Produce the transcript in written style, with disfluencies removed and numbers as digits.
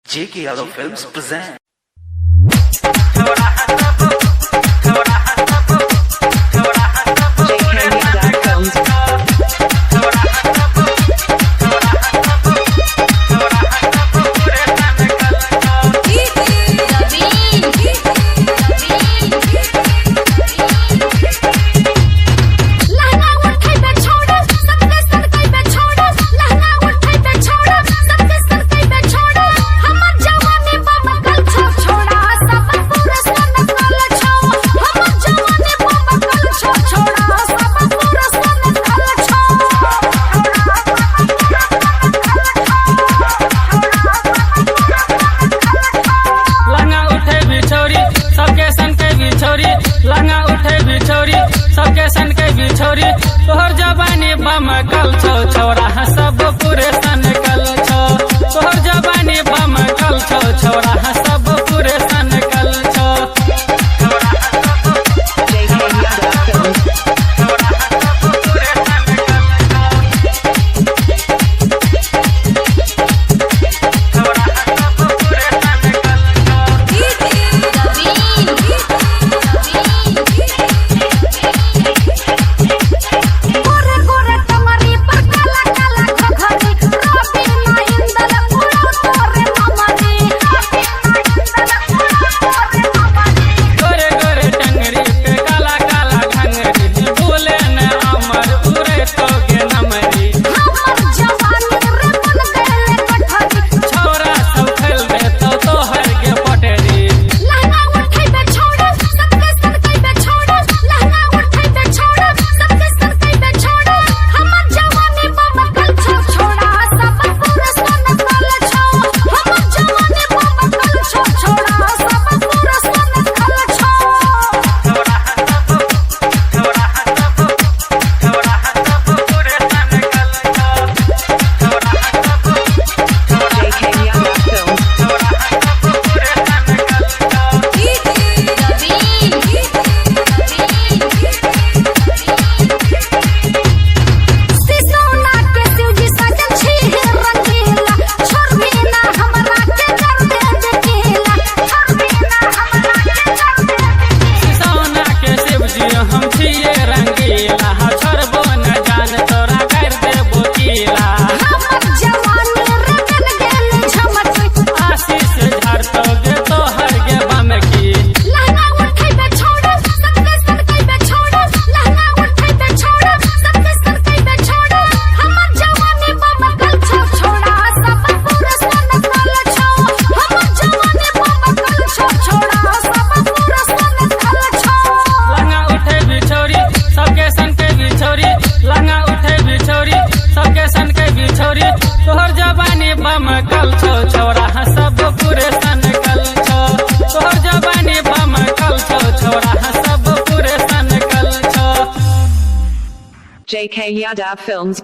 JK Yadav Films present. तोहर जवानी बम कल छो छोरा सब पूरे सन कल छो तोहर जवानी बम कल छो छोरा सब पूरे सन कल छो तोहर जवानी बम कल छो छोरा सब पूरे सन कल छो तोहर जवानी बम कल छो छोरा सब पूरे सन कल छो JK Yadav Films